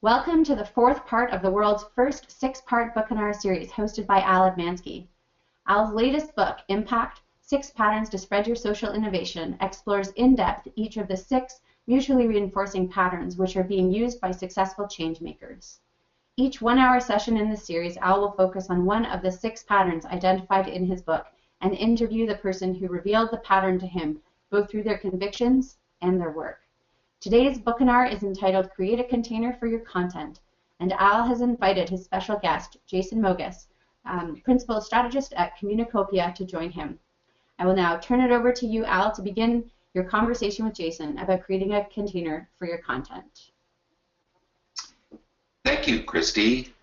Welcome to the fourth part of the world's first six-part Bookinar series hosted by Etmanski. Al's latest book, Impact: 6 Patterns to Spread Your Social Innovation, explores in depth each of the 6 mutually reinforcing patterns which are being used by successful change makers. Each 1-hour session in the series, Al will focus on one of the 6 patterns identified in his book and interview the person who revealed the pattern to him, both through their convictions and their work. Today's Bookinar is entitled Create a Container for Your Content, and Al has invited his special guest, Jason Mogus, Principal Strategist at Communicopia, to join him. I will now turn it over to you, Al, to begin your conversation with Jason about creating a container for your content. Thank you, Christy,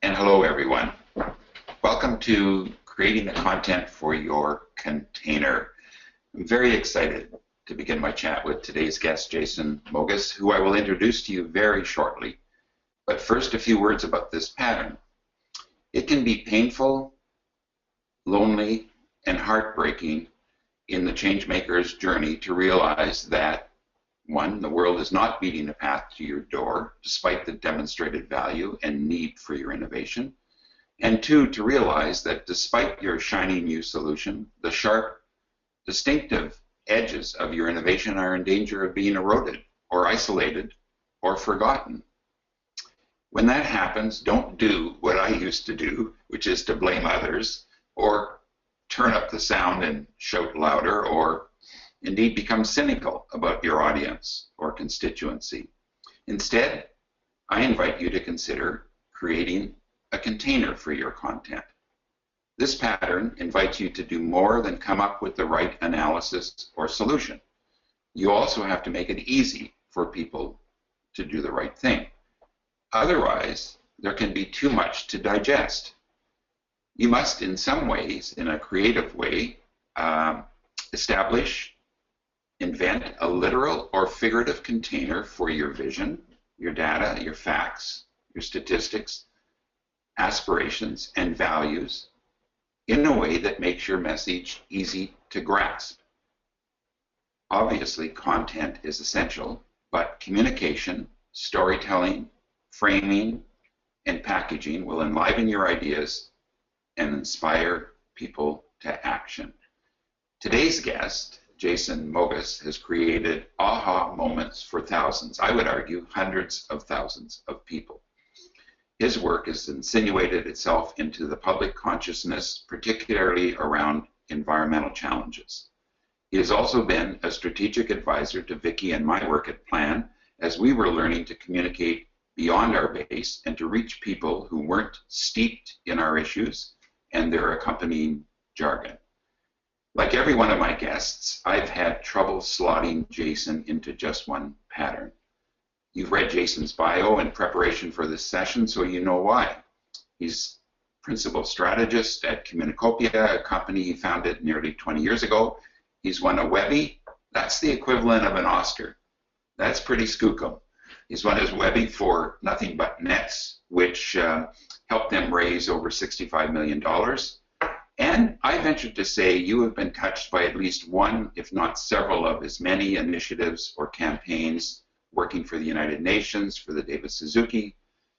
and hello, everyone. Welcome to Creating the Content for Your Container. I'm very excited to begin my chat with today's guest, Jason Mogus, who I will introduce to you very shortly. But first, a few words about this pattern. It can be painful, lonely, and heartbreaking in the changemaker's journey to realize that, 1, the world is not beating a path to your door, despite the demonstrated value and need for your innovation, and 2, to realize that despite your shiny new solution, the sharp, distinctive edges of your innovation are in danger of being eroded or isolated or forgotten. When that happens, don't do what I used to do, which is to blame others or turn up the sound and shout louder, or indeed become cynical about your audience or constituency. Instead, I invite you to consider creating a container for your content. This pattern invites you to do more than come up with the right analysis or solution. You also have to make it easy for people to do the right thing. Otherwise, there can be too much to digest. You must, in some ways, in a creative way, establish, invent a literal or figurative container for your vision, your data, your facts, your statistics, aspirations, and values, in a way that makes your message easy to grasp. Obviously, content is essential, but communication, storytelling, framing, and packaging will enliven your ideas and inspire people to action. Today's guest, Jason Mogus, has created aha moments for thousands, I would argue hundreds of thousands of people. His work has insinuated itself into the public consciousness, particularly around environmental challenges. He has also been a strategic advisor to Vicky and my work at Plan as we were learning to communicate beyond our base and to reach people who weren't steeped in our issues and their accompanying jargon. Like every one of my guests, I've had trouble slotting Jason into just one pattern. You've read Jason's bio in preparation for this session, so you know why. He's principal strategist at Communicopia, a company he founded nearly 20 years ago. He's won a Webby. That's the equivalent of an Oscar. That's pretty skookum. He's won his Webby for Nothing But Nets, which helped them raise over $65 million. And I venture to say you have been touched by at least one, if not several, of his many initiatives or campaigns working for the United Nations, for the David Suzuki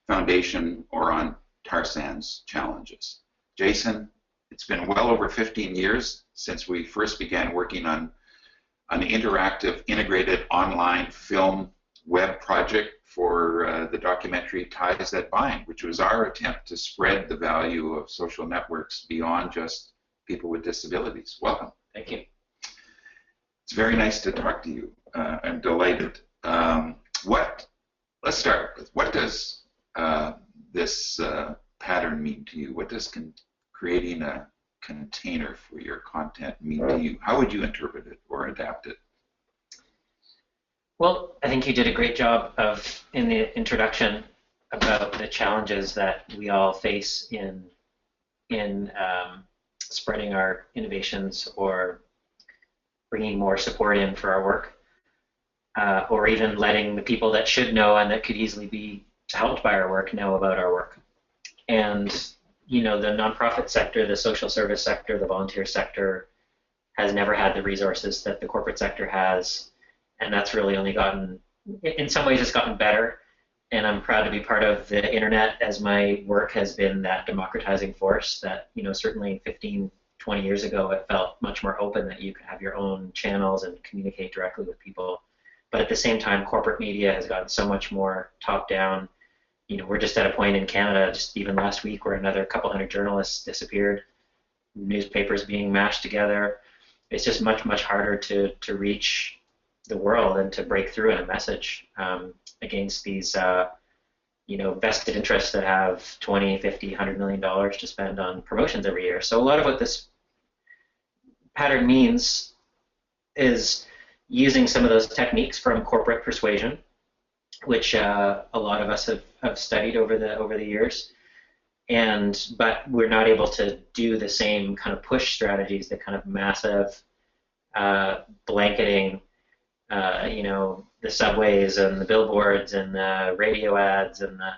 Foundation, or on tar sands challenges. Jason, it's been well over 15 years since we first began working on an interactive, integrated online film web project for the documentary Ties That Bind, which was our attempt to spread the value of social networks beyond just people with disabilities. Welcome. Thank you. It's very nice to talk to you. I'm delighted. Let's start with, what does this pattern mean to you? What does creating a container for your content mean to you? How would you interpret it or adapt it? Well, I think you did a great job in the introduction about the challenges that we all face in spreading our innovations or bringing more support in for our work, or even letting the people that should know and that could easily be helped by our work know about our work. And you know, the nonprofit sector, the social service sector, the volunteer sector has never had the resources that the corporate sector has, and that's really only gotten, in some ways it's gotten better, and I'm proud to be part of the internet, as my work has been that democratizing force that, certainly 15, 20 years ago it felt much more open that you could have your own channels and communicate directly with people. But at the same time, corporate media has gotten so much more top-down. We're just at a point in Canada, just even last week, where another couple hundred journalists disappeared, newspapers being mashed together. It's just much, much harder to reach the world and to break through in a message against these vested interests that have 20, 50, $100 million to spend on promotions every year. So a lot of what this pattern means is using some of those techniques from corporate persuasion, which a lot of us have studied over the years, but we're not able to do the same kind of push strategies, the kind of massive blanketing, the subways and the billboards and the radio ads and the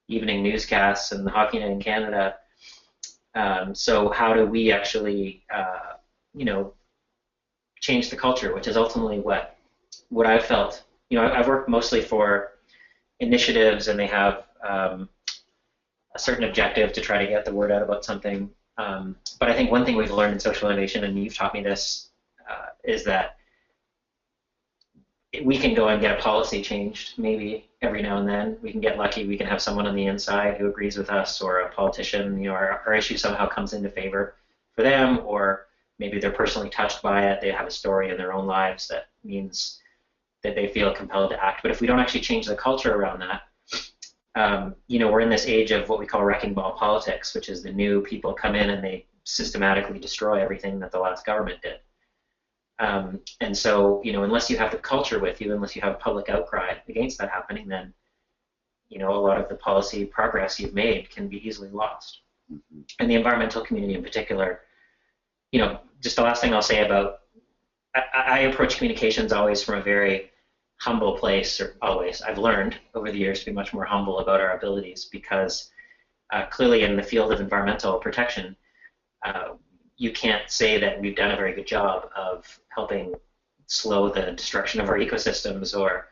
evening newscasts and the Hockey Night in Canada. So how do we actually, change the culture, which is ultimately what I've felt. I've worked mostly for initiatives, and they have a certain objective to try to get the word out about something. But I think one thing we've learned in social innovation, and you've taught me this, is that we can go and get a policy changed maybe every now and then. We can get lucky. We can have someone on the inside who agrees with us, or a politician, our issue somehow comes into favor for them, or maybe they're personally touched by it. They have a story in their own lives that means that they feel compelled to act. But if we don't actually change the culture around that, we're in this age of what we call wrecking ball politics, which is the new people come in and they systematically destroy everything that the last government did. And so, unless you have the culture with you, unless you have public outcry against that happening, then, a lot of the policy progress you've made can be easily lost. Mm-hmm. And the environmental community in particular, just the last thing I'll say about, I approach communications always from a very humble place, or always. I've learned over the years to be much more humble about our abilities, because clearly in the field of environmental protection, you can't say that we've done a very good job of helping slow the destruction of our ecosystems or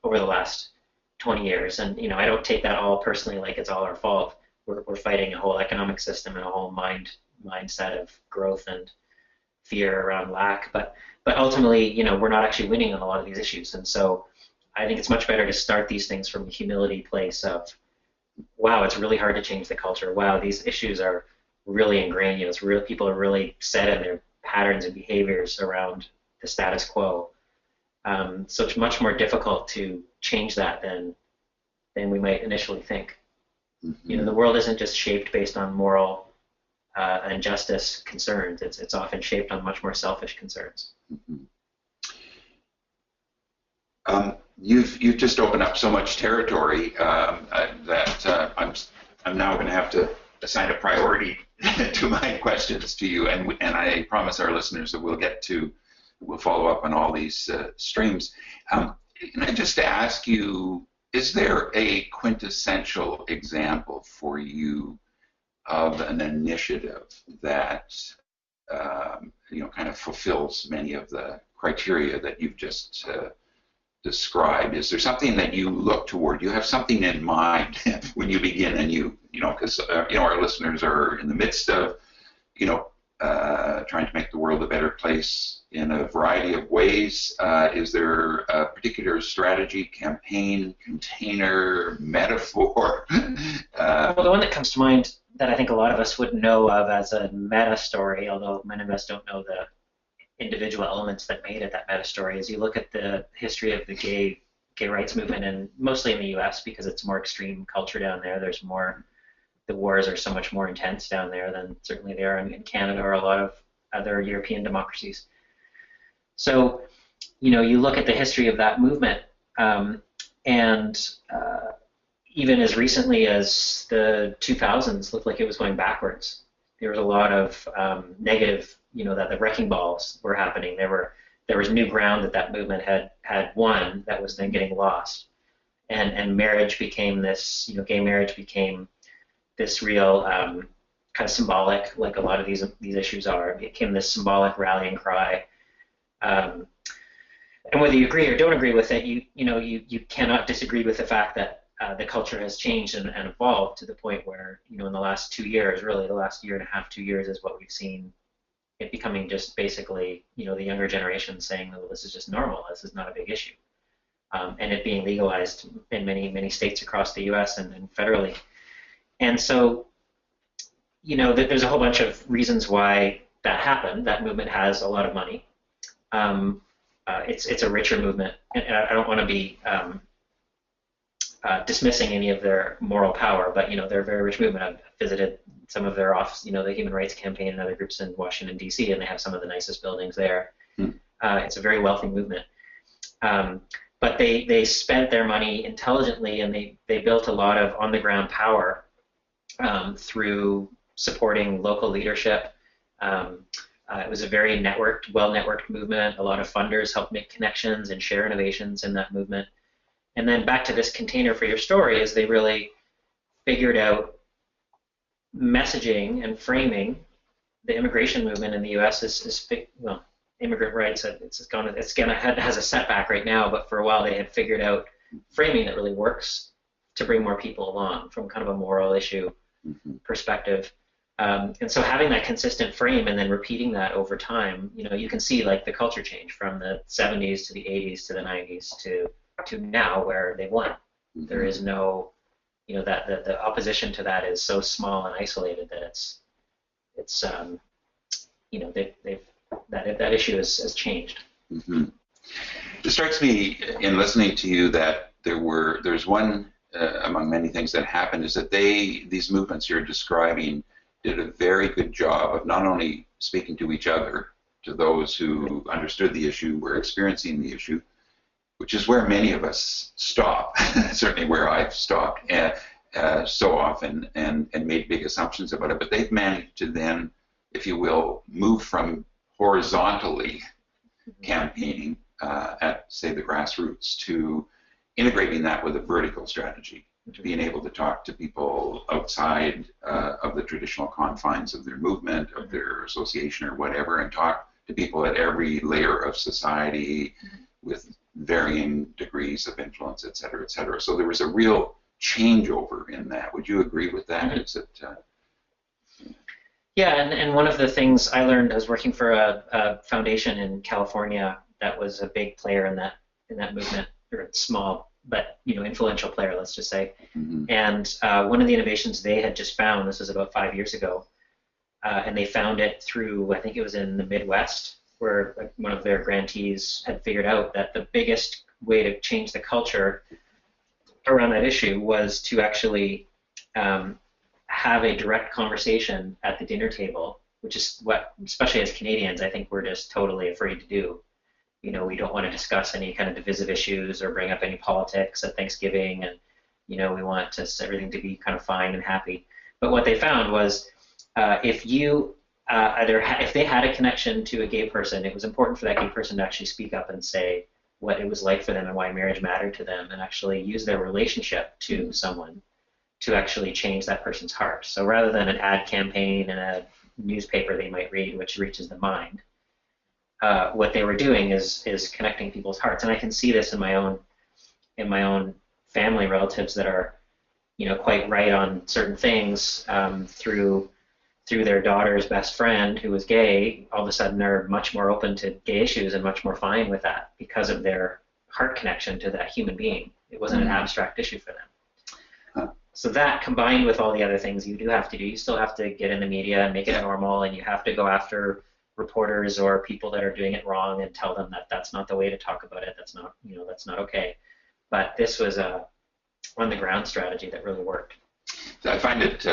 over the last 20 years. And I don't take that all personally, like it's all our fault. We're fighting a whole economic system and a whole mindset of growth and fear around lack. But ultimately, we're not actually winning on a lot of these issues. And so I think it's much better to start these things from a humility place of, wow, it's really hard to change the culture. Wow, these issues are really ingrained. People are really set in their patterns and behaviors around the status quo. So it's much more difficult to change that than we might initially think. Mm-hmm. The world isn't just shaped based on moral and justice concerns. It's often shaped on much more selfish concerns. Mm-hmm. You've just opened up so much territory that I'm now going to have to assign a priority to my questions to you, and I promise our listeners that we'll follow up on all these streams. Can I just ask you, is there a quintessential example for you of an initiative that kind of fulfills many of the criteria that you've just described? Is there something that you look toward? You have something in mind when you begin, and because our listeners are in the midst of trying to make the world a better place in a variety of ways. Is there a particular strategy, campaign, container, metaphor? Well, the one that comes to mind that I think a lot of us would know of as a meta story, although many of us don't know the individual elements that made it that meta story, is you look at the history of the gay rights movement, and mostly in the U.S. because it's more extreme culture down there. The wars are so much more intense down there than certainly they are in Canada or a lot of other European democracies. So, you look at the history of that movement, and even as recently as the 2000s looked like it was going backwards. There was a lot of negative, that the wrecking balls were happening. There was new ground that movement had won that was then getting lost, and marriage became this, gay marriage became this real kind of symbolic, like a lot of these issues are. It became this symbolic rallying cry. And whether you agree or don't agree with it, you cannot disagree with the fact that the culture has changed and evolved to the point where, in the last 2 years, really the last year and a half, 2 years is what we've seen it becoming just basically, the younger generation saying, well, this is just normal, this is not a big issue. And it being legalized in many, many states across the U.S. and federally. And so, there's a whole bunch of reasons why that happened. That movement has a lot of money. It's a richer movement, and I don't want to be dismissing any of their moral power, but they're a very rich movement. I've visited some of their office, the Human Rights Campaign and other groups in Washington D.C., and they have some of the nicest buildings there. It's a very wealthy movement, but they spent their money intelligently, and they built a lot of on-the-ground power through supporting local leadership. It was a very well-networked movement. A lot of funders helped make connections and share innovations in that movement. And then back to this container for your story is they really figured out messaging and framing. The immigration movement in the U.S. Immigrant rights, has a setback right now, but for a while they had figured out framing that really works to bring more people along from kind of a moral issue perspective. And so having that consistent frame and then repeating that over time, you can see like the culture change from the 70s to the 80s to the 90s to now where they've won. There is no, that the opposition to that is so small and isolated that that issue has changed. It strikes me in listening to you that there's one among many things that happened is that these movements you're describing did a very good job of not only speaking to each other, to those who understood the issue, were experiencing the issue, which is where many of us stop, certainly where I've stopped so often and made big assumptions about it, but they've managed to then, if you will, move from horizontally campaigning at, say, the grassroots to integrating that with a vertical strategy, to being able to talk to people outside of the traditional confines of their movement, of their association or whatever, and talk to people at every layer of society with varying degrees of influence, et cetera, et cetera. So there was a real changeover in that. Would you agree with that? Is it? Yeah, and one of the things I learned, I was working for a foundation in California that was a big player in that movement, or a small but influential player, let's just say. And one of the innovations they had just found, this was about 5 years ago, and they found it through, I think it was in the Midwest, where one of their grantees had figured out that the biggest way to change the culture around that issue was to actually have a direct conversation at the dinner table, which is what, especially as Canadians, I think we're just totally afraid to do. We don't want to discuss any kind of divisive issues or bring up any politics at Thanksgiving, and we want everything to be kind of fine and happy. But what they found was if they had a connection to a gay person, it was important for that gay person to actually speak up and say what it was like for them and why marriage mattered to them, and actually use their relationship to someone to actually change that person's heart. So rather than an ad campaign and a newspaper they might read, which reaches the mind, what they were doing is connecting people's hearts. And I can see this in my own family relatives that are quite right on certain things through their daughter's best friend who was gay. All of a sudden they're much more open to gay issues and much more fine with that because of their heart connection to that human being. It wasn't an abstract issue for them. So that, combined with all the other things you do have to do, you still have to get in the media and make it normal, and you have to go after reporters or people that are doing it wrong and tell them that that's not the way to talk about it. That's not okay. But this was a on-the-ground strategy that really worked. I find it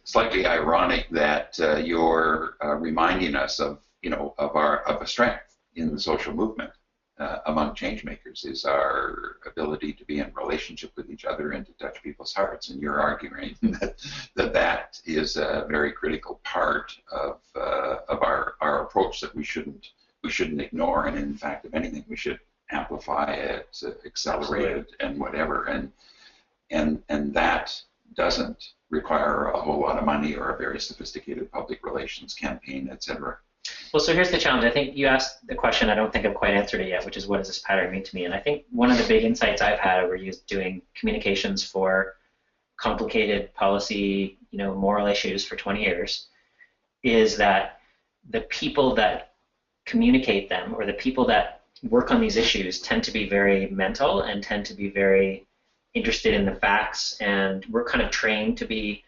slightly ironic that you're reminding us of a strength in the social movement among change makers is our ability to be in relationship with each other and to touch people's hearts. And you're arguing that is a very critical part of our approach that we shouldn't ignore. And in fact, if anything, we should amplify it, accelerate it, and whatever. And that doesn't require a whole lot of money or a very sophisticated public relations campaign, etc. Well, so here's the challenge. I think you asked the question, I don't think I've quite answered it yet, which is what does this pattern mean to me? And I think one of the big insights I've had over doing communications for complicated policy, moral issues for 20 years is that the people that communicate them, or the people that work on these issues, tend to be very mental and tend to be very interested in the facts, and we're kind of trained to be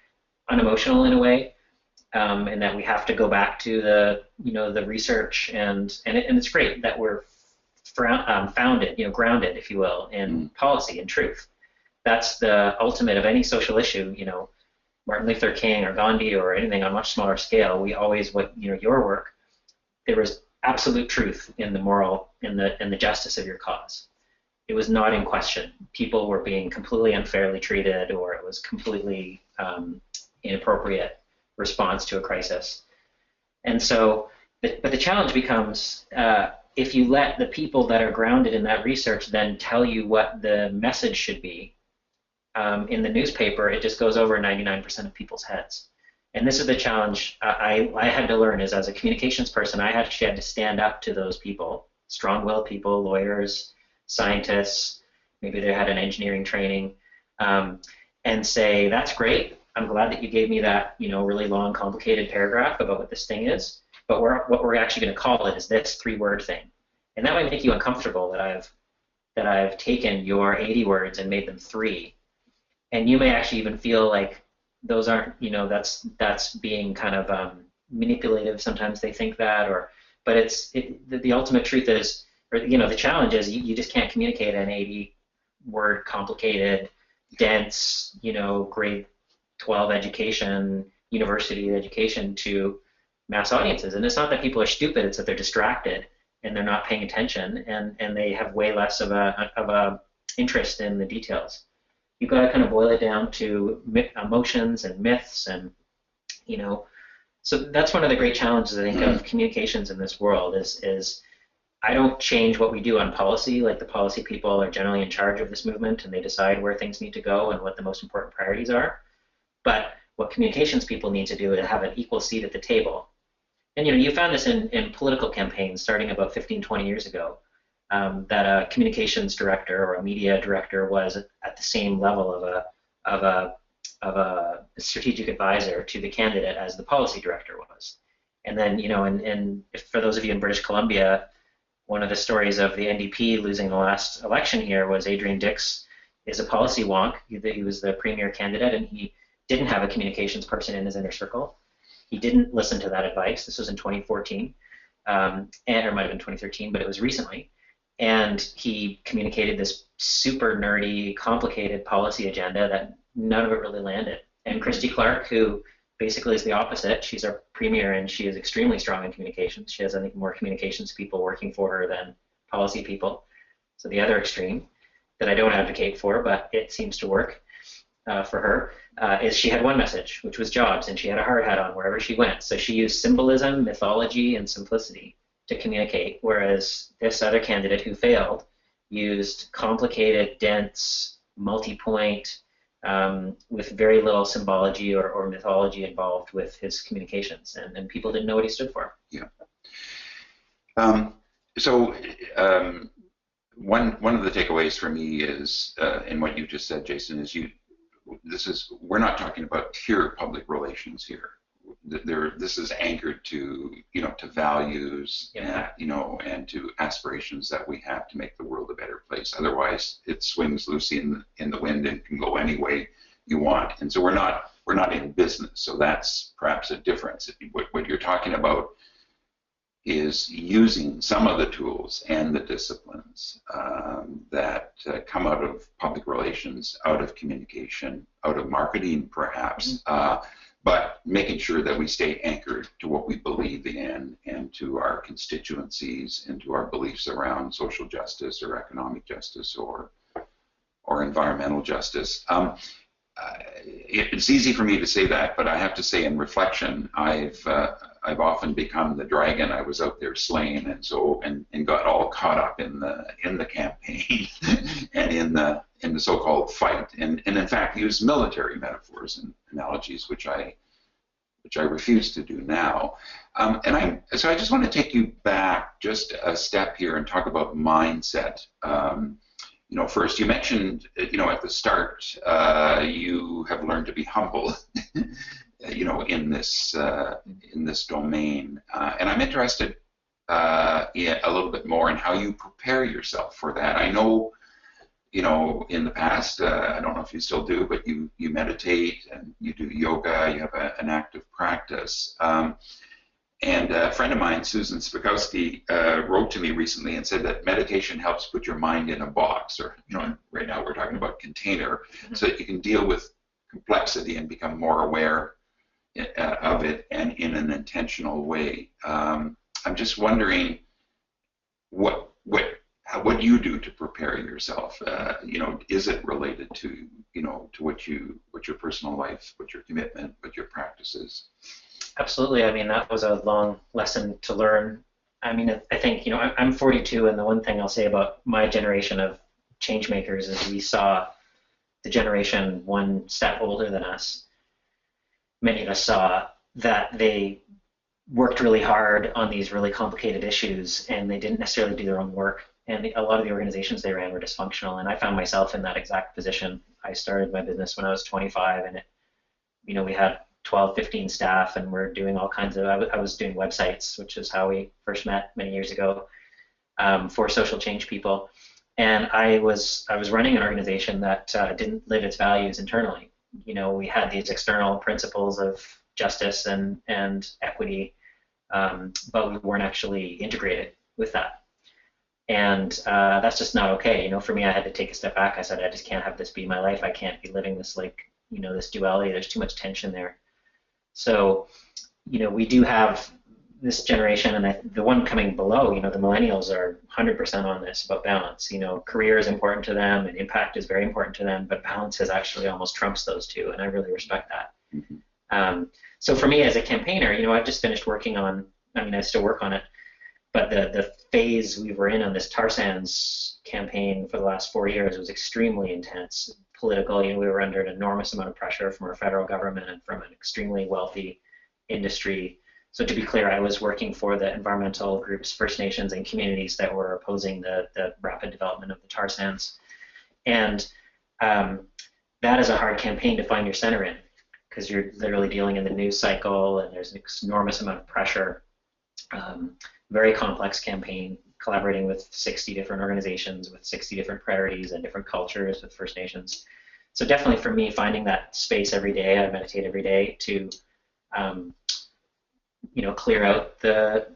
unemotional in a way, and that we have to go back to the research, and it's great that we're founded, grounded, if you will, in policy and truth. That's the ultimate of any social issue. Martin Luther King or Gandhi or anything on a much smaller scale. We always, your work, there was absolute truth in the moral, in the justice of your cause. It was not in question. People were being completely unfairly treated, or it was completely inappropriate response to a crisis. And so, but the challenge becomes if you let the people that are grounded in that research then tell you what the message should be in the newspaper, it just goes over 99% of people's heads. And this is the challenge I had to learn, is as a communications person, I actually had to stand up to those people, strong-willed people, lawyers, scientists, maybe they had an engineering training, and say, that's great. I'm glad that you gave me that, really long, complicated paragraph about what this thing is, but what we're actually going to call it is this 3-word thing. And that might make you uncomfortable that I've taken your 80 words and made them 3. And you may actually even feel like those aren't, that's being kind of manipulative. Sometimes they think that, but the ultimate truth is, or the challenge is you just can't communicate an 80-word, complicated, dense, grade 12 education, university education to mass audiences. And it's not that people are stupid; it's that they're distracted and they're not paying attention, and they have way less of a interest in the details. You've got to kind of boil it down to emotions and myths, and so that's one of the great challenges I think of communications in this world is I don't change what we do on policy. Like, the policy people are generally in charge of this movement, and they decide where things need to go and what the most important priorities are. But what communications people need to do is have an equal seat at the table. And you found this in political campaigns starting about 15, 20 years ago. That a communications director or a media director was at the same level of a strategic advisor to the candidate as the policy director was. And then, and for those of you in British Columbia, one of the stories of the NDP losing the last election here was Adrian Dix is a policy wonk. He was the premier candidate, and he didn't have a communications person in his inner circle. He didn't listen to that advice. This was in 2014, or it might have been 2013, but it was recently. And he communicated this super nerdy, complicated policy agenda that none of it really landed. And Christy Clark, who basically is the opposite, she's our premier and she is extremely strong in communications. She has, I think, more communications people working for her than policy people. So the other extreme that I don't advocate for, but it seems to work for her, is she had one message, which was jobs, and she had a hard hat on wherever she went. So she used symbolism, mythology, and simplicity to communicate, whereas this other candidate who failed used complicated, dense, multi-point, with very little symbology or mythology involved with his communications, and people didn't know what he stood for. Yeah. One of the takeaways for me is, in what you just said, Jason, is we're not talking about pure public relations here. This is anchored to to values, and to aspirations that we have to make the world a better place. Otherwise, it swings loosely in the wind and can go any way you want. And so we're not in business. So that's perhaps a difference. What you're talking about is using some of the tools and the disciplines that come out of public relations, out of communication, out of marketing, perhaps. But making sure that we stay anchored to what we believe in and to our constituencies and to our beliefs around social justice or economic justice or environmental justice. It's easy for me to say that, but I have to say, in reflection, I've often become the dragon I was out there slaying, and got all caught up in the campaign and in the so-called fight, and in fact use military metaphors and analogies, which I which I refuse to do now. So I just want to take you back just a step here and talk about mindset. First you mentioned, at the start, you have learned to be humble, in this domain, and I'm interested a little bit more in how you prepare yourself for that. I know, in the past, I don't know if you still do, but you meditate and you do yoga, you have an active practice. And a friend of mine, Susan Spakowski, wrote to me recently and said that meditation helps put your mind in a box, or, right now we're talking about container, so that you can deal with complexity and become more aware of it and in an intentional way. I'm just wondering what you do to prepare yourself. Is it related to what your personal life, what your commitment, what your practice is? Absolutely. I mean, that was a long lesson to learn. I mean, I think, I'm 42, and the one thing I'll say about my generation of change makers is we saw the generation one step older than us. Many of us saw that they worked really hard on these really complicated issues, and they didn't necessarily do their own work. And a lot of the organizations they ran were dysfunctional, and I found myself in that exact position. I started my business when I was 25, and we had 12, 15 staff, and we're doing all kinds of, I was doing websites, which is how we first met many years ago, for social change people. And I was running an organization that didn't live its values internally. We had these external principles of justice and equity, but we weren't actually integrated with that. And that's just not okay. For me, I had to take a step back. I said, I just can't have this be my life. I can't be living this, this duality. There's too much tension there. So, we do have this generation, and the one coming below, the millennials are 100% on this about balance. Career is important to them, and impact is very important to them, but balance has actually almost trumps those two, and I really respect that. Mm-hmm. So for me as a campaigner, I've just finished working on, I still work on it, but the phase we were in on this tar sands campaign for the last 4 years was extremely intense. Political, we were under an enormous amount of pressure from our federal government and from an extremely wealthy industry. So to be clear, I was working for the environmental groups, First Nations, and communities that were opposing the rapid development of the tar sands. And that is a hard campaign to find your center in, because you're literally dealing in the news cycle, and there's an enormous amount of pressure. Very complex campaign, collaborating with 60 different organizations with 60 different priorities and different cultures with First Nations. So definitely for me, finding that space every day, I meditate every day to, clear out the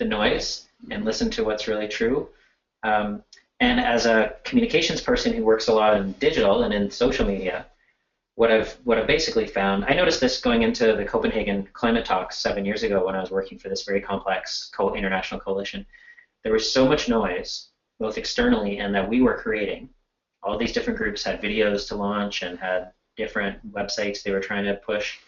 noise and listen to what's really true. And as a communications person who works a lot in digital and in social media, what I've basically found, I noticed this going into the Copenhagen climate talks 7 years ago when I was working for this very complex international coalition. There was so much noise, both externally and that we were creating. All these different groups had videos to launch and had different websites they were trying to push.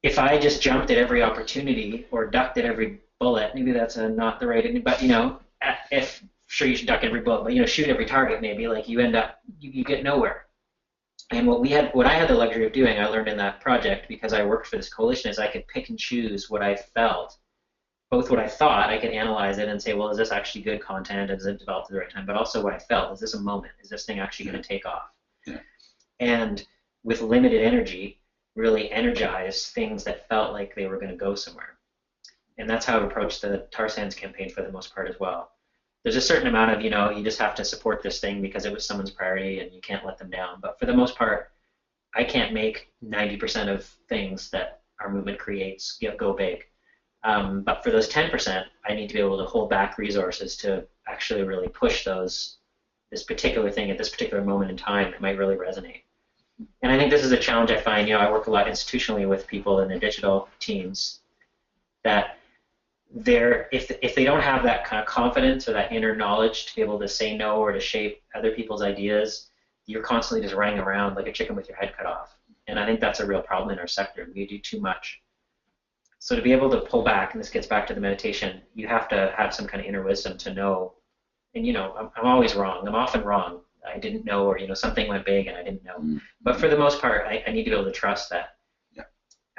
If I just jumped at every opportunity or ducked at every bullet, maybe that's not the right, but if sure you should duck every bullet, but shoot every target maybe, you end up, you get nowhere. And what I had the luxury of doing, I learned in that project because I worked for this coalition, is I could pick and choose what I felt. Both what I thought, I could analyze it and say, well, is this actually good content? Is it developed at the right time? But also what I felt, is this a moment? Is this thing actually going to take off? Yeah. And with limited energy, really energize things that felt like they were going to go somewhere. And that's how I approached the tar sands campaign for the most part as well. There's a certain amount of, you just have to support this thing because it was someone's priority and you can't let them down. But for the most part, I can't make 90% of things that our movement creates go big. But for those 10%, I need to be able to hold back resources to actually really push this particular thing at this particular moment in time that might really resonate. And I think this is a challenge I find. I work a lot institutionally with people in the digital teams that if they don't have that kind of confidence or that inner knowledge to be able to say no or to shape other people's ideas, you're constantly just running around like a chicken with your head cut off. And I think that's a real problem in our sector. We do too much. So to be able to pull back, and this gets back to the meditation, you have to have some kind of inner wisdom to know. And I'm always wrong. I'm often wrong. I didn't know, or something went big and I didn't know. But for the most part, I need to be able to trust that. Yeah.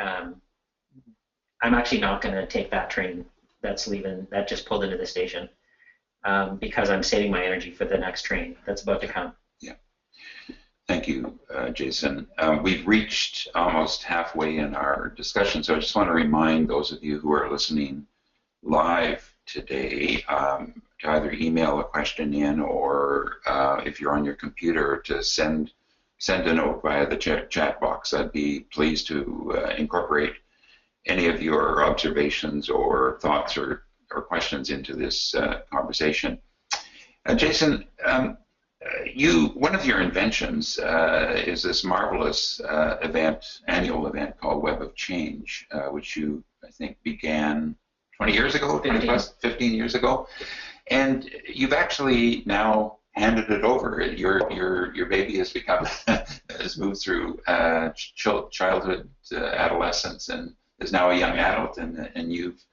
I'm actually not going to take that train that's leaving, that just pulled into the station, because I'm saving my energy for the next train that's about to come. Yeah. Thank you, Jason. We've reached almost halfway in our discussion, so I just want to remind those of you who are listening live today to either email a question in, or if you're on your computer, to send a note via the chat box. I'd be pleased to incorporate any of your observations or thoughts or questions into this conversation. Jason, one of your inventions is this marvelous annual event called Web of Change, which you, I think, began 20 years ago, 15 years ago, and you've actually now handed it over. Your baby has become has moved through childhood, adolescence, and is now a young adult, and you've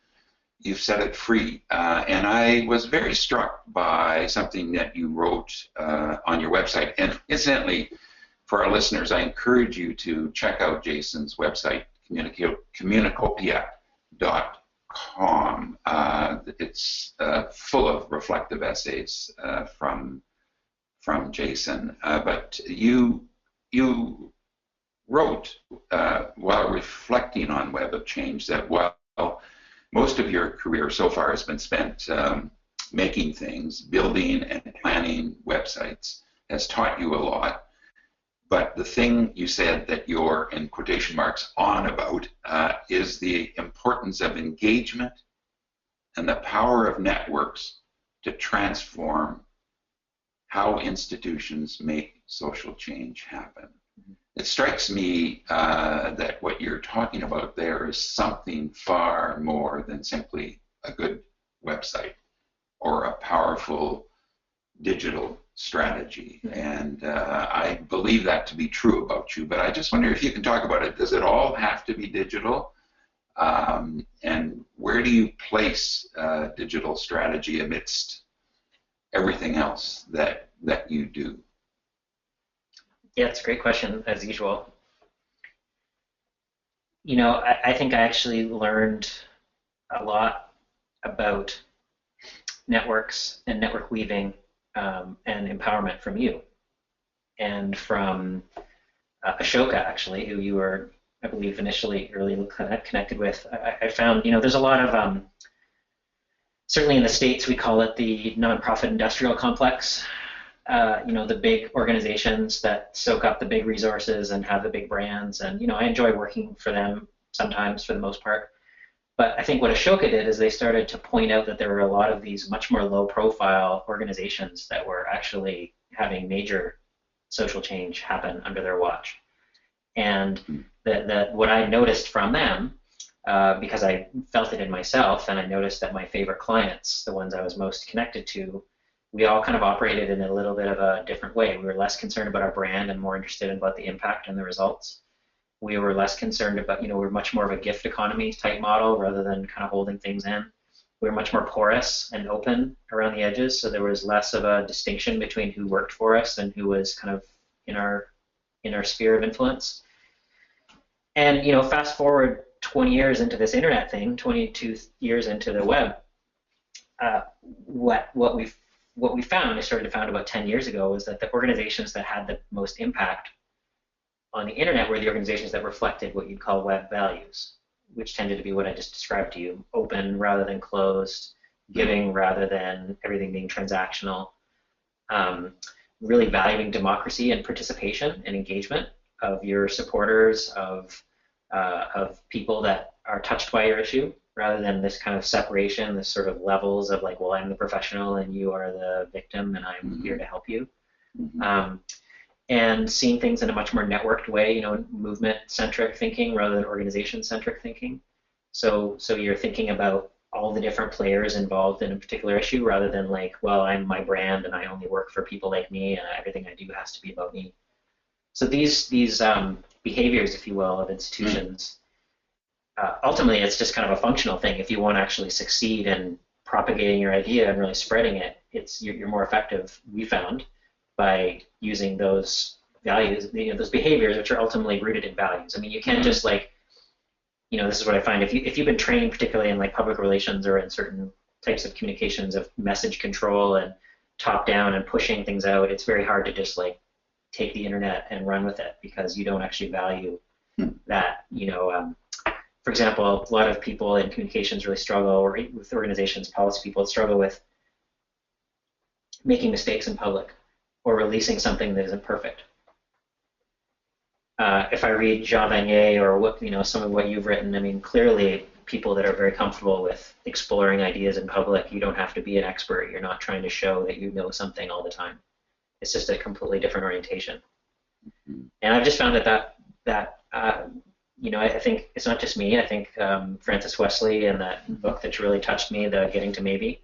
set it free. And I was very struck by something that you wrote on your website. And incidentally, for our listeners, I encourage you to check out Jason's website, communicopia.com. It's full of reflective essays from Jason. But you wrote, while reflecting on Web of Change, that while most of your career so far has been spent making things, building and planning websites, has taught you a lot. But the thing you said that you're, in quotation marks, on about is the importance of engagement and the power of networks to transform how institutions make social change happen. It strikes me that what you're talking about there is something far more than simply a good website or a powerful digital strategy. And I believe that to be true about you, but I just wonder if you can talk about it. Does it all have to be digital? And where do you place digital strategy amidst everything else that you do? Yeah, it's a great question, as usual. You know, I think I actually learned a lot about networks and network weaving and empowerment from you, and from Ashoka, actually, who you were, I believe, initially early connected with. I found, you know, there's a lot of, certainly in the States, we call it the nonprofit industrial complex. You know, the big organizations that soak up the big resources and have the big brands, and, you know, I enjoy working for them sometimes, for the most part. But I think what Ashoka did is they started to point out that there were a lot of these much more low-profile organizations that were actually having major social change happen under their watch. And that what I noticed from them, because I felt it in myself, and I noticed that my favorite clients, the ones I was most connected to, we all kind of operated in a little bit of a different way. We were less concerned about our brand and more interested in about the impact and the results. We were less concerned about, you know, we're much more of a gift economy type model rather than kind of holding things in. We were much more porous and open around the edges, so there was less of a distinction between who worked for us and who was kind of in our sphere of influence. And, you know, fast forward 20 years into this internet thing, 22 years into the web, what we found, I started to find about 10 years ago, was that the organizations that had the most impact on the internet were the organizations that reflected what you'd call web values, which tended to be what I just described to you: open rather than closed, giving rather than everything being transactional, really valuing democracy and participation and engagement of your supporters, of people that are touched by your issue, rather than this kind of separation, this sort of levels of like, well, I'm the professional and you are the victim and I'm here to help you. And seeing things in a much more networked way, you know, movement-centric thinking rather than organization-centric thinking. So you're thinking about all the different players involved in a particular issue rather than like, well, I'm my brand and I only work for people like me and everything I do has to be about me. So these behaviors, if you will, of institutions, ultimately it's just kind of a functional thing. If you want to actually succeed in propagating your idea and really spreading it, you're more effective, we found, by using those values, you know, those behaviors which are ultimately rooted in values. I mean, you can't just like this is what I find. If you've been trained particularly in like public relations or in certain types of communications of message control and top down and pushing things out, it's very hard to just like take the internet and run with it because you don't actually value that. For example, a lot of people in communications really struggle, or with organizations, policy people struggle with making mistakes in public or releasing something that isn't perfect. If I read Jean Vanier or some of what you've written, I mean, clearly people that are very comfortable with exploring ideas in public, you don't have to be an expert. You're not trying to show that you know something all the time. It's just a completely different orientation. And I've just found that I think it's not just me. I think Francis Wesley and that book that really touched me, the Getting to Maybe,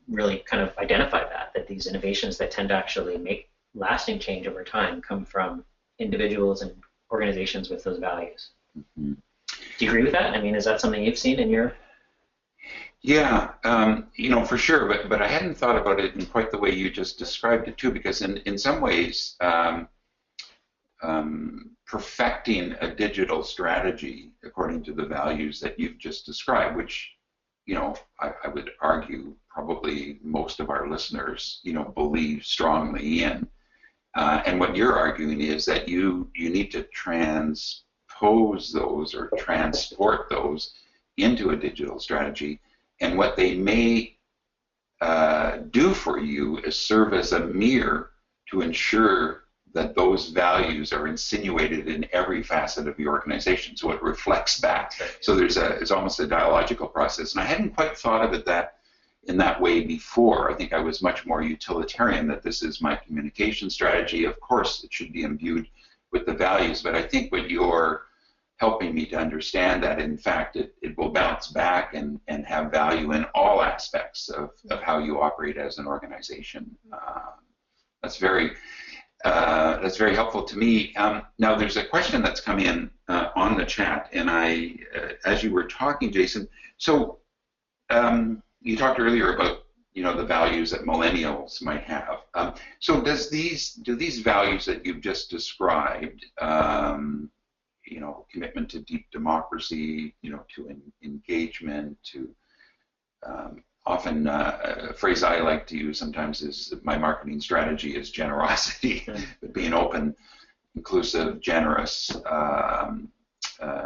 really kind of identified that these innovations that tend to actually make lasting change over time come from individuals and organizations with those values. Mm-hmm. Do you agree with that? I mean, is that something you've seen in your... Yeah, for sure, but I hadn't thought about it in quite the way you just described it too, because in some ways, perfecting a digital strategy according to the values that you've just described, which, I would argue probably most of our listeners, believe strongly in. And what you're arguing is that you need to transpose those or transport those into a digital strategy. And what they may do for you is serve as a mirror to ensure that those values are insinuated in every facet of the organization, so it reflects back. So it's almost a dialogical process. And I hadn't quite thought of it in that way before. I think I was much more utilitarian, that this is my communication strategy. Of course, it should be imbued with the values, but I think what you're helping me to understand that, in fact, it will bounce back and have value in all aspects of how you operate as an organization. That's very helpful to me. Now, there's a question that's come in on the chat, and as you were talking, Jason, so you talked earlier about the values that millennials might have. So do these values that you've just described, commitment to deep democracy, to engagement, to often a phrase I like to use sometimes is my marketing strategy is generosity, but being open, inclusive, generous,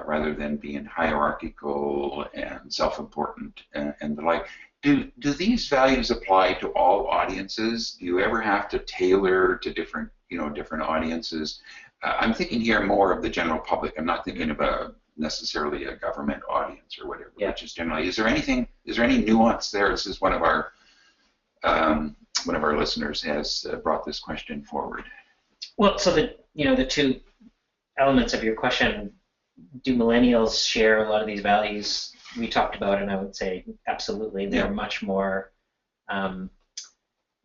rather than being hierarchical and self-important and the like. Do these values apply to all audiences? Do you ever have to tailor to different audiences? I'm thinking here more of the general public. I'm not thinking about necessarily a government audience or whatever, which is generally. Is there any nuance there? This is one of our listeners has brought this question forward. Well, so the two elements of your question, do millennials share a lot of these values we talked about? And I would say absolutely. They're much more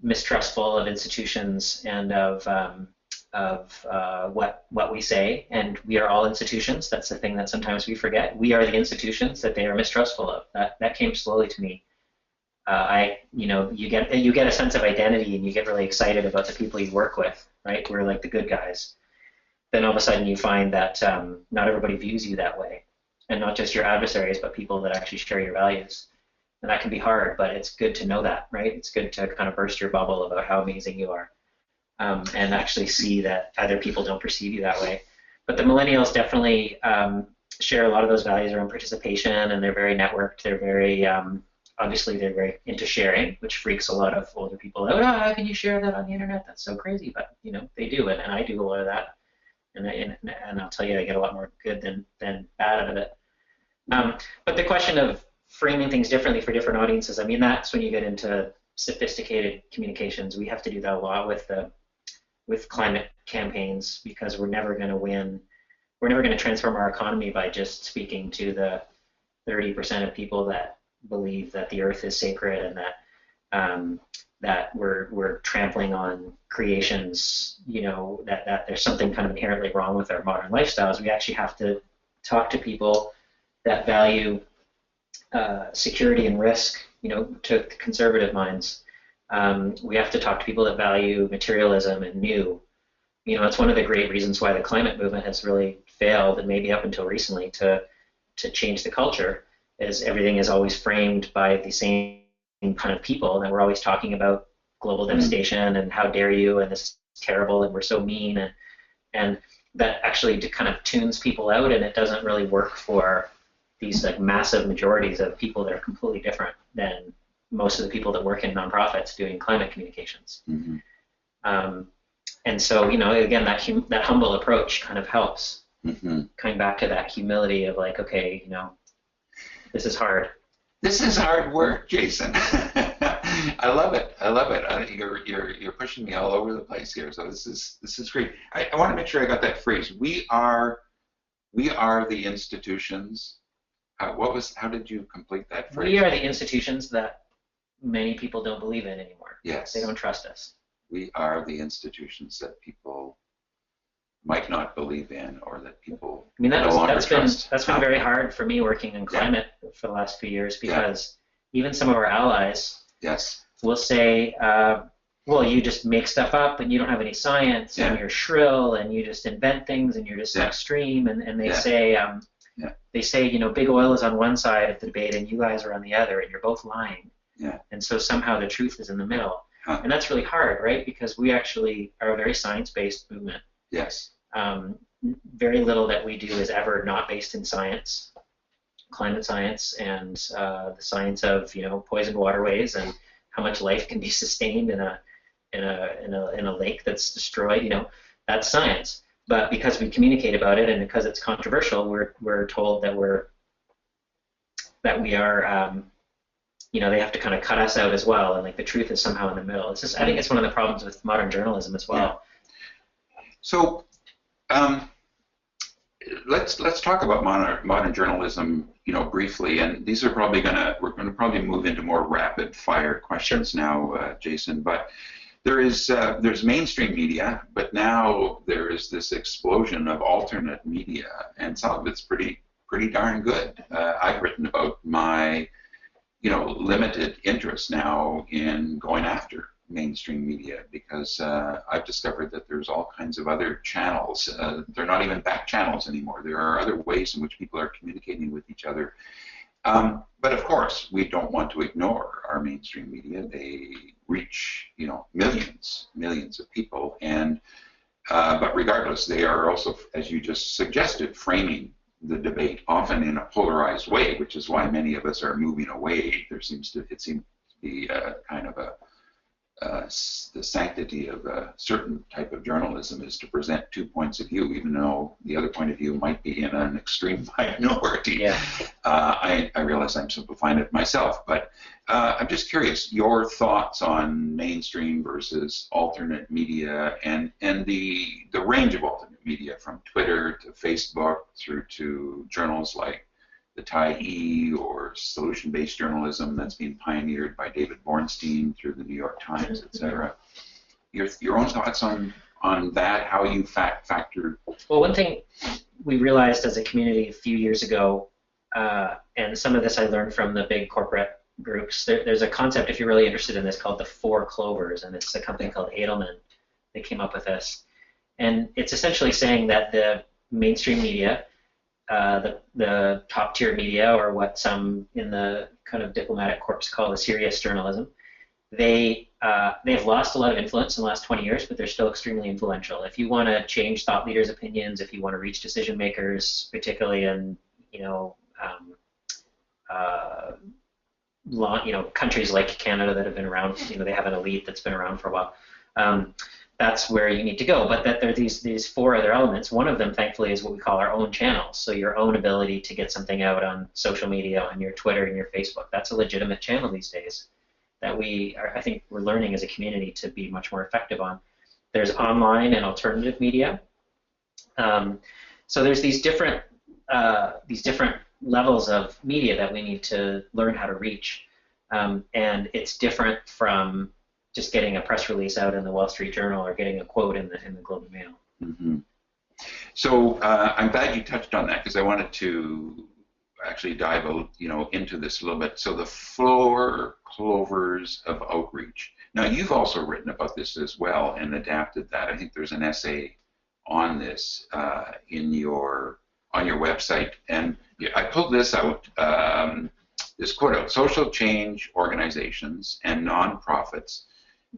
mistrustful of institutions and of what we say, and we are all institutions. That's the thing that sometimes we forget. We are the institutions that they are mistrustful of. That came slowly to me. You get a sense of identity, and you get really excited about the people you work with, right? We're like the good guys. Then all of a sudden you find that not everybody views you that way, and not just your adversaries, but people that actually share your values. And that can be hard, but it's good to know that, right? It's good to kind of burst your bubble about how amazing you are. And actually see that other people don't perceive you that way. But the millennials definitely share a lot of those values around participation, and they're very networked. They're very, obviously, they're very into sharing, which freaks a lot of older people out. Oh, how can you share that on the internet? That's so crazy. But they do it, and I do a lot of that. And I'll tell you, I get a lot more good than bad out of it. But the question of framing things differently for different audiences, I mean, that's when you get into sophisticated communications. We have to do that a lot with climate campaigns, because we're never going to win. We're never going to transform our economy by just speaking to the 30% of people that believe that the earth is sacred and that we're trampling on creations, that there's something kind of inherently wrong with our modern lifestyles. We actually have to talk to people that value security and risk, to conservative minds. We have to talk to people that value materialism and new. It's one of the great reasons why the climate movement has really failed, and maybe up until recently, to change the culture, is everything is always framed by the same kind of people, and we're always talking about global devastation and how dare you, and this is terrible, and we're so mean, and that actually kind of tunes people out, and it doesn't really work for these like massive majorities of people that are completely different than most of the people that work in nonprofits doing climate communications. And so, again, that humble approach kind of helps. Coming back to that humility of like, okay, this is hard. This is hard work, Jason. I love it. I love it. You're pushing me all over the place here. So this is great. I want to make sure I got that phrase. We are the institutions. How did you complete that phrase? We are the institutions that many people don't believe in anymore. Yes. They don't trust us. We are the institutions that people might not believe in, or that people no longer trust. That's been very hard for me working in climate for the last few years, because even some of our allies will say, well, you just make stuff up and you don't have any science and you're shrill and you just invent things and you're just extreme, and they say big oil is on one side of the debate and you guys are on the other and you're both lying. And so somehow the truth is in the middle. And that's really hard, right? Because we actually are a very science-based movement. Yes. Very little that we do is ever not based in science, climate science, and the science of poisoned waterways and how much life can be sustained in a lake that's destroyed. That's science. But because we communicate about it and because it's controversial, we're told that we are. They have to kind of cut us out as well, and like the truth is somehow in the middle. It's just, I think it's one of the problems with modern journalism as well. So let's talk about modern journalism, briefly. And these are probably we're gonna probably move into more rapid fire questions now, Jason. But there's mainstream media, but now there is this explosion of alternate media, and some of it's pretty darn good. I've written about my limited interest now in going after mainstream media, because I've discovered that there's all kinds of other channels. They're not even back channels anymore. There are other ways in which people are communicating with each other. But of course, we don't want to ignore our mainstream media. They reach, millions of people, and but regardless, they are also, as you just suggested, framing the debate often in a polarized way, which is why many of us are moving away. It seems to be kind of the sanctity of a certain type of journalism is to present two points of view, even though the other point of view might be in an extreme minority. I realize I'm simplifying it myself, but I'm just curious, your thoughts on mainstream versus alternate media, and the range of alternate media, from Twitter to Facebook through to journals like the Tyee or solution-based journalism that's being pioneered by David Bornstein through the New York Times, etc. Your own thoughts on that, how you factored? Well, one thing we realized as a community a few years ago, and some of this I learned from the big corporate groups, there's a concept, if you're really interested in this, called the Four Clovers, and it's a company called Edelman that came up with this. And it's essentially saying that the mainstream media, the top-tier media, or what some in the kind of diplomatic corps call the serious journalism, they've lost a lot of influence in the last 20 years, but they're still extremely influential. If you want to change thought leaders' opinions, if you want to reach decision makers, particularly in countries like Canada that have been around, they have an elite that's been around for a while. That's where you need to go. But that there are these four other elements. One of them, thankfully, is what we call our own channels. So your own ability to get something out on social media, on your Twitter and your Facebook. That's a legitimate channel these days that I think we're learning as a community to be much more effective on. There's online and alternative media. So there's these different levels of media that we need to learn how to reach. And it's different from just getting a press release out in the Wall Street Journal or getting a quote in the Globe and Mail. Mm-hmm. So I'm glad you touched on that, because I wanted to actually dive into this a little bit. So the four clovers of outreach. Now, you've also written about this as well and adapted that. I think there's an essay on this on your website, and I pulled this out. This quote out: social change organizations and nonprofits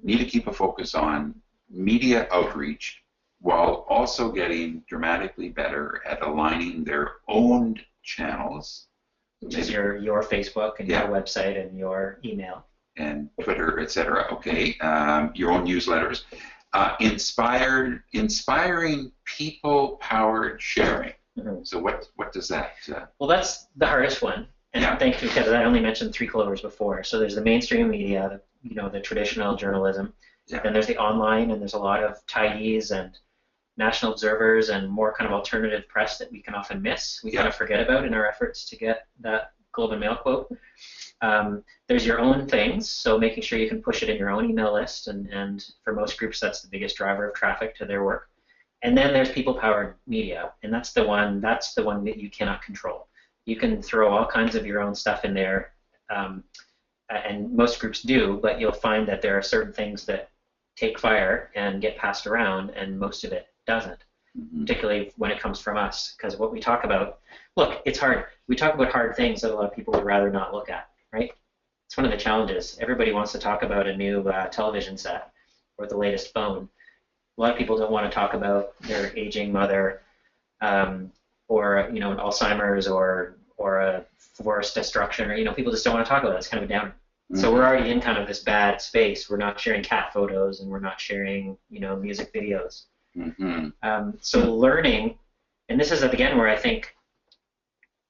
need to keep a focus on media outreach while also getting dramatically better at aligning their own channels, which is your Facebook and your website and your email and Twitter, etc. Okay, your own newsletters, inspiring people-powered sharing. Mm-hmm. So what does that? Well, that's the hardest one, and thank you, because I only mentioned 3 clovers before. So there's the mainstream media, the traditional journalism. Yeah. Then there's the online, and there's a lot of Tydees and National Observers and more kind of alternative press that we can often miss. We kind of forget about in our efforts to get that Globe and Mail quote. There's your own things, so making sure you can push it in your own email list, and for most groups that's the biggest driver of traffic to their work. And then there's people-powered media, and that's the one that you cannot control. You can throw all kinds of your own stuff in there, and most groups do, but you'll find that there are certain things that take fire and get passed around, and most of it doesn't, particularly when it comes from us, because what we talk about, look, it's hard. We talk about hard things that a lot of people would rather not look at, right? It's one of the challenges. Everybody wants to talk about a new television set or the latest phone. A lot of people don't want to talk about their aging mother, or an Alzheimer's or a forest destruction, or people just don't want to talk about it. It's kind of a downer. So we're already in kind of this bad space. We're not sharing cat photos, and we're not sharing music videos. So learning, and this is again where I think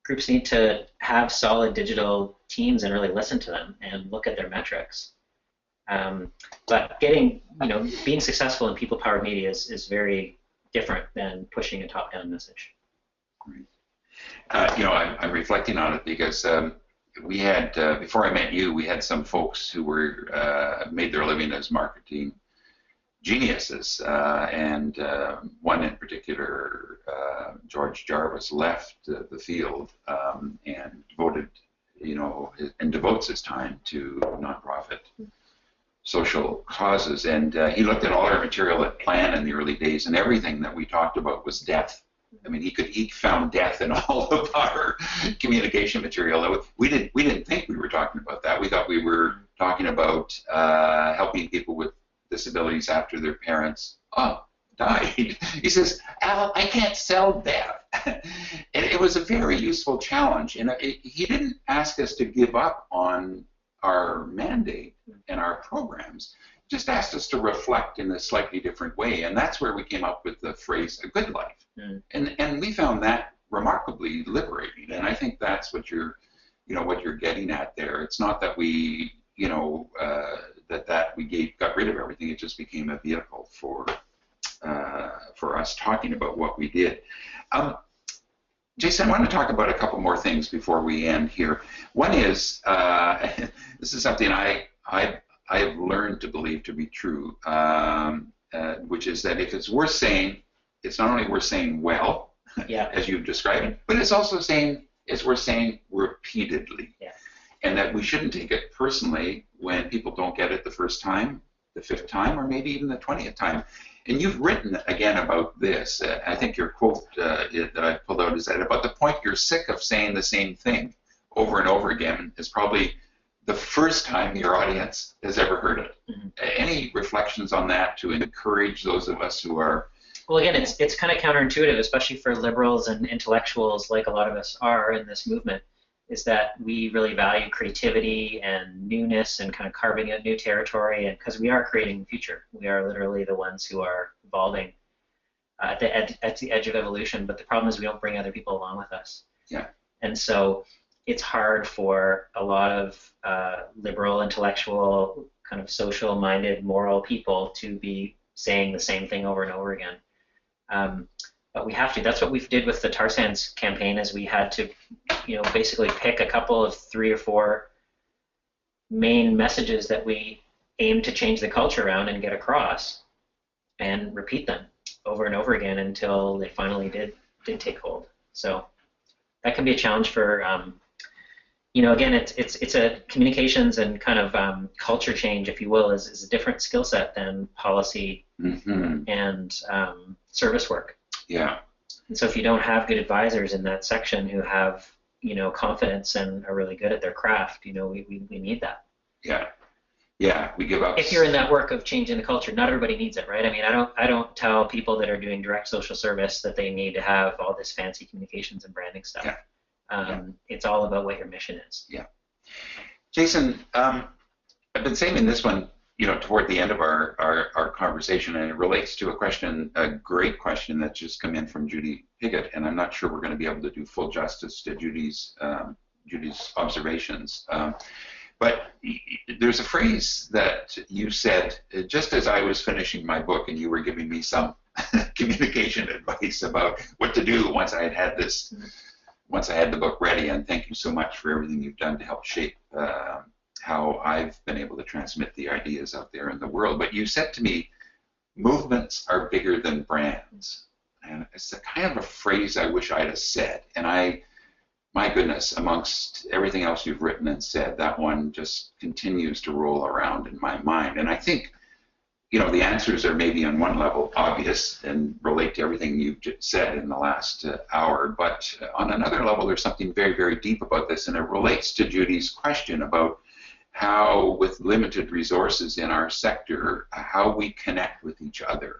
groups need to have solid digital teams and really listen to them and look at their metrics. But being successful in people-powered media is very different than pushing a top-down message. Great. I'm reflecting on it because we had, before I met you, we had some folks who were made their living as marketing geniuses, and one in particular, George Jarvis, left the field and devotes his time to nonprofit social causes, and he looked at all our material at Plan in the early days, and everything that we talked about was death. I mean, he found death in all of our communication material. We didn't think we were talking about that. We thought we were talking about helping people with disabilities after their parents died. He says, "Al, I can't sell death." And it was a very useful challenge. And he didn't ask us to give up on our mandate and our programs. He just asked us to reflect in a slightly different way. And that's where we came up with the phrase, a good life. And we found that remarkably liberating. And I think that's what you're getting at there. It's not that we, that we got rid of everything. It just became a vehicle for us talking about what we did. Jason, I want to talk about a couple more things before we end here. One is, this is something I have learned to believe to be true, which is that if it's worth saying, it's not only worth saying well, as you've described, but it's also it's worth saying repeatedly. Yeah. And that we shouldn't take it personally when people don't get it the first time, the 5th time, or maybe even the 20th time. And you've written again about this. I think your quote that I pulled out is that about the point you're sick of saying the same thing over and over again is probably the first time your audience has ever heard it. Any reflections on that to encourage those of us who are... Well, again, it's kind of counterintuitive, especially for liberals and intellectuals like a lot of us are in this movement, is that we really value creativity and newness and kind of carving out new territory, and because we are creating the future. We are literally the ones who are evolving at the edge of evolution, but the problem is we don't bring other people along with us. Yeah. And so it's hard for a lot of liberal, intellectual, kind of social-minded, moral people to be saying the same thing over and over again. But we have to. That's what we did with the Tar Sands campaign, is we had to, basically pick a couple of 3 or 4 main messages that we aimed to change the culture around and get across, and repeat them over and over again until they finally did take hold. So that can be a challenge for, again, it's a communications and kind of culture change, if you will, is a different skill set than policy and service work. Yeah. And so if you don't have good advisors in that section who have, confidence and are really good at their craft, we need that. Yeah. Yeah, we give up. If you're in that work of changing the culture, not everybody needs it, right? I mean, I don't tell people that are doing direct social service that they need to have all this fancy communications and branding stuff. Yeah. It's all about what your mission is. Yeah. Jason, I've been saving this one, toward the end of our conversation, and it relates to a great question that's just come in from Judy Piggott, and I'm not sure we're going to be able to do full justice to Judy's observations. But there's a phrase that you said just as I was finishing my book, and you were giving me some communication advice about what to do once I had the book ready. And thank you so much for everything you've done to help shape how I've been able to transmit the ideas out there in the world. But you said to me, movements are bigger than brands. And it's a kind of a phrase I wish I'd have said. And my goodness, amongst everything else you've written and said, that one just continues to roll around in my mind. And I think, the answers are maybe on one level obvious and relate to everything you've just said in the last hour. But on another level, there's something very, very deep about this. And it relates to Judy's question about how, with limited resources in our sector, how we connect with each other.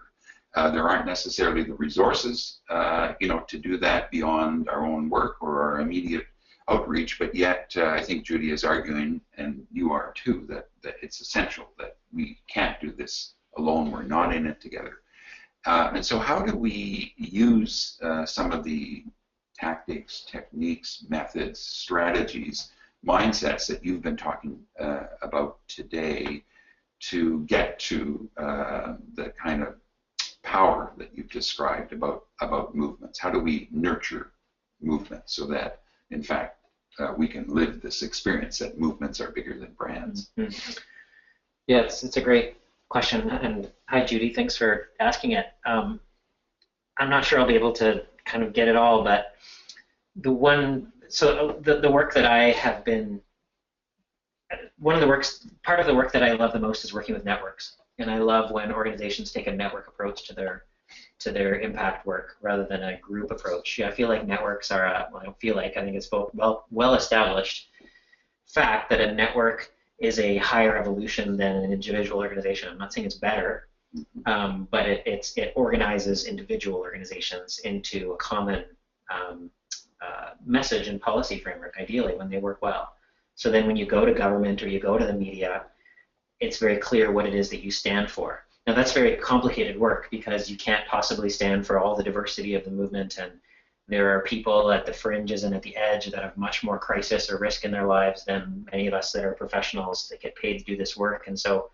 There aren't necessarily the resources, to do that beyond our own work or our immediate outreach, but yet I think Judy is arguing, and you are too, that it's essential, that we can't do this alone. We're not in it together. And so how do we use some of the tactics, techniques, methods, strategies, mindsets that you've been talking about today to get to the kind of power that you've described about movements? How do we nurture movement so that, in fact, we can live this experience that movements are bigger than brands? Mm-hmm. Yeah, it's a great question. And hi, Judy. Thanks for asking it. I'm not sure I'll be able to kind of get it all, but the work that I have been, part of the work that I love the most is working with networks. And I love when organizations take a network approach to their impact work rather than a group approach. I feel like networks are I think it's both well established fact that a network is a higher evolution than an individual organization. I'm not saying it's better, but it organizes individual organizations into a common message and policy framework, ideally, when they work well. So then when you go to government or you go to the media, it's very clear what it is that you stand for. Now that's very complicated work because you can't possibly stand for all the diversity of the movement, and there are people at the fringes and at the edge that have much more crisis or risk in their lives than many of us that are professionals that get paid to do this work. And so,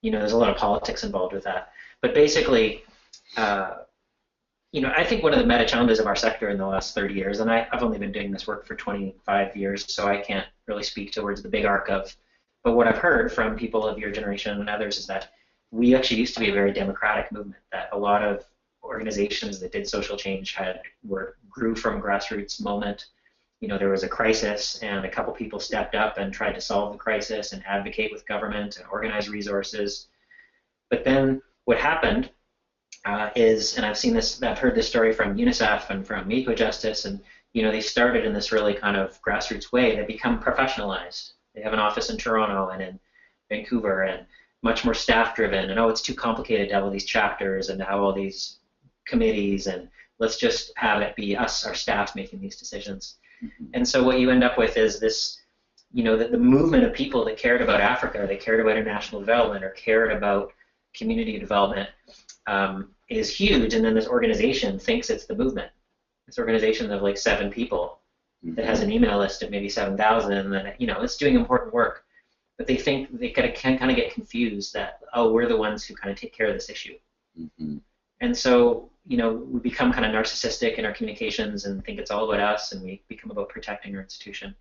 there's a lot of politics involved with that. But basically, I think one of the meta challenges of our sector in the last 30 years, and I've only been doing this work for 25 years, so I can't really speak towards the big arc of, but what I've heard from people of your generation and others is that we actually used to be a very democratic movement, that a lot of organizations that did social change grew from grassroots moment. There was a crisis and a couple people stepped up and tried to solve the crisis and advocate with government and organize resources. But then what happened is, and I've heard this story from UNICEF and from Eco-Justice, and they started in this really kind of grassroots way. They become professionalized. They have an office in Toronto and in Vancouver and much more staff-driven. And it's too complicated to have all these chapters and to have all these committees, and let's just have it be us, our staff, making these decisions. Mm-hmm. And so what you end up with is this, the movement of people that cared about Africa, that cared about international development or cared about community development is huge. And then this organization thinks it's the movement. This organization of like 7 people that has an email list of maybe 7,000, and then it's doing important work, but they think they can kind of get confused that we're the ones who kind of take care of this issue, and so we become kind of narcissistic in our communications and think it's all about us, and we become about protecting our institution.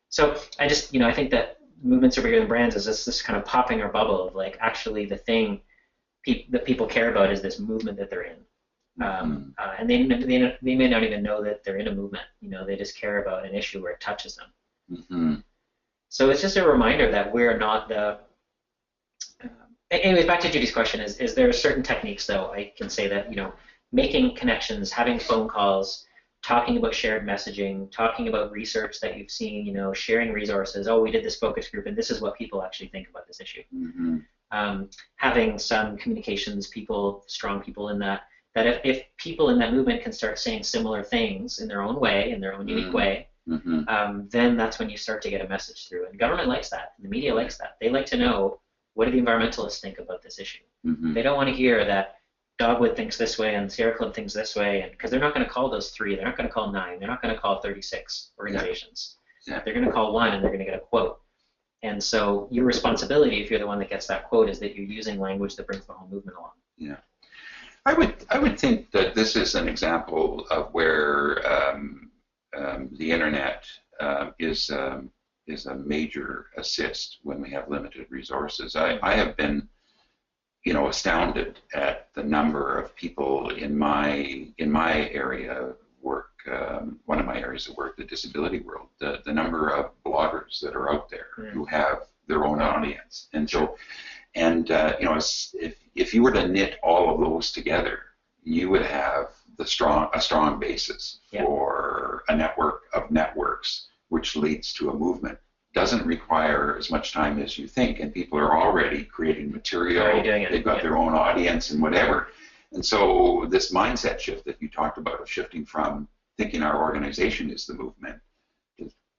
So I think that movements are bigger than brands is this kind of popping our bubble of like actually the thing that people care about is this movement that they're in. And they may not even know that they're in a movement. They just care about an issue where it touches them. Mm-hmm. So it's just a reminder that we're not the. Anyways, back to Judy's question: is there certain techniques, though? I can say that making connections, having phone calls, talking about shared messaging, talking about research that you've seen, you know, sharing resources. Oh, we did this focus group, and this is what people actually think about this issue. Having some communications people, strong people in that if people in that movement can start saying similar things in their own way, in their own unique way, then that's when you start to get a message through. And government likes that. The media likes that. They like to know, what do the environmentalists think about this issue? They don't want to hear that Dogwood thinks this way and Sierra Club thinks this way, and because they're not going to call those 3, they're not going to call 9, they're not going to call 36 organizations. They're going to call 1 and they're going to get a quote. And so your responsibility, if you're the one that gets that quote, is that you're using language that brings the whole movement along. Yeah, I would think that this is an example of where the internet is a major assist when we have limited resources. I have been, you know, astounded at the number of people in my area of work. One of my areas of work, the disability world, the number of bloggers that are out there who have their own audience, and so, and you know, if you were to knit all of those together, you would have a strong basis for a network of networks, which leads to a movement. Doesn't require as much time as you think, and people are already creating material. They've got their own audience and whatever, and so this mindset shift that you talked about, of shifting from thinking our organization is the movement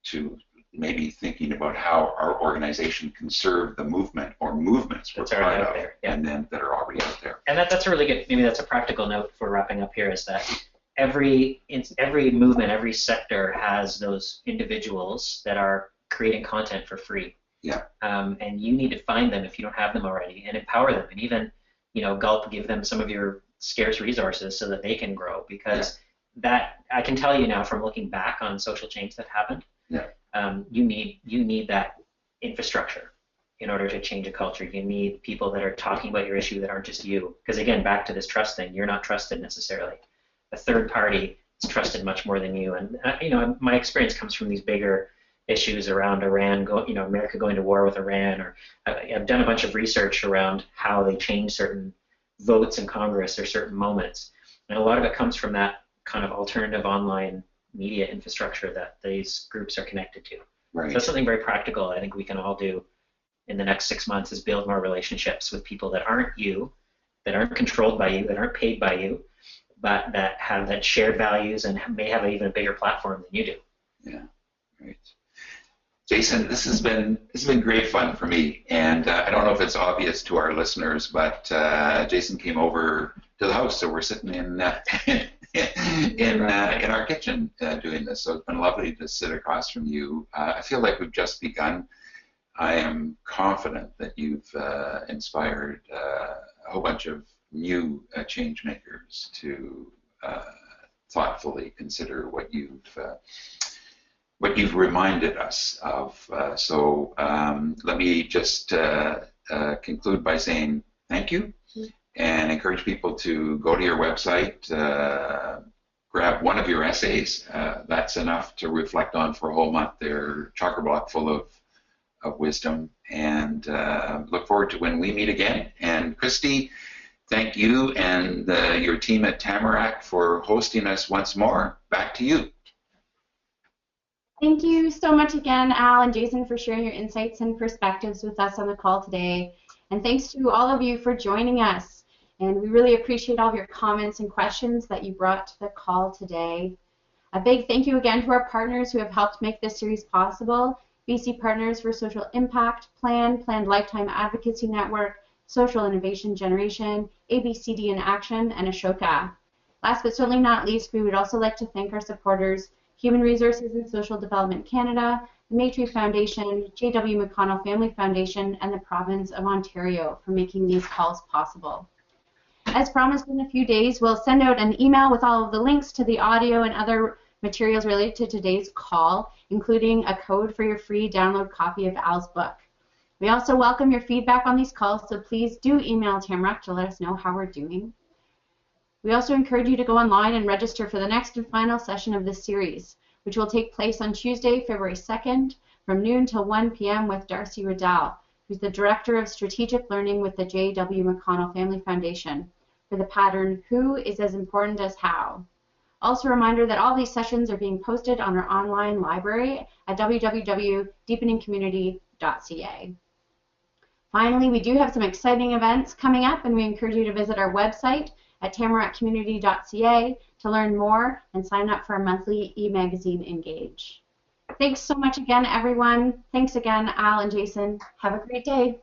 to maybe thinking about how our organization can serve the movement or movements we're part of, and then that are already out there. And that's a really good, maybe that's a practical note for wrapping up here, is that every movement, every sector has those individuals that are creating content for free. And you need to find them if you don't have them already, and empower them, and even, you know, give them some of your scarce resources so that they can grow, because that, I can tell you now from looking back on social change that happened, you need that infrastructure in order to change a culture. You need people that are talking about your issue that aren't just you, because again, back to this trust thing, you're not trusted necessarily. A third party is trusted much more than you, and you know, my experience comes from these bigger issues around Iran, America going to war with Iran, or I've done a bunch of research around how they change certain votes in Congress or certain moments, and a lot of it comes from that kind of alternative online media infrastructure that these groups are connected to. So that's something very practical I think we can all do in the next 6 months, is build more relationships with people that aren't you, that aren't controlled by you, that aren't paid by you, but that have that shared values and may have even a bigger platform than you do. Yeah, right. Jason, this has been great fun for me, and I don't know if it's obvious to our listeners, but Jason came over to the house, so we're sitting in our kitchen doing this. So it's been lovely to sit across from you. I feel like we've just begun. I am confident that you've inspired a whole bunch of new change makers to thoughtfully consider what you've reminded us of. So let me just conclude by saying thank you, and encourage people to go to your website, grab one of your essays. That's enough to reflect on for a whole month. They're chock-a-block full of wisdom, and look forward to when we meet again. And Christy, thank you and your team at Tamarack for hosting us once more. Back to you. Thank you so much again, Al and Jason, for sharing your insights and perspectives with us on the call today. And thanks to all of you for joining us. And we really appreciate all of your comments and questions that you brought to the call today. A big thank you again to our partners who have helped make this series possible: BC Partners for Social Impact, Planned Lifetime Advocacy Network, Social Innovation Generation, ABCD in Action, and Ashoka. Last but certainly not least, we would also like to thank our supporters: Human Resources and Social Development Canada, the Maytree Foundation, J.W. McConnell Family Foundation, and the Province of Ontario for making these calls possible. As promised, in a few days, we'll send out an email with all of the links to the audio and other materials related to today's call, including a code for your free download copy of Al's book. We also welcome your feedback on these calls, so please do email Tamarack to let us know how we're doing. We also encourage you to go online and register for the next and final session of this series, which will take place on Tuesday, February 2nd, from noon till 1 p.m. with Darcy Riddell, who's the Director of Strategic Learning with the J.W. McConnell Family Foundation. for the pattern "Who is as important as how?" Also a reminder that all these sessions are being posted on our online library at www.deepeningcommunity.ca. Finally, we do have some exciting events coming up, and we encourage you to visit our website at tamarackcommunity.ca to learn more and sign up for our monthly e-magazine Engage. Thanks so much again, everyone. Thanks again, Al and Jason. Have a great day.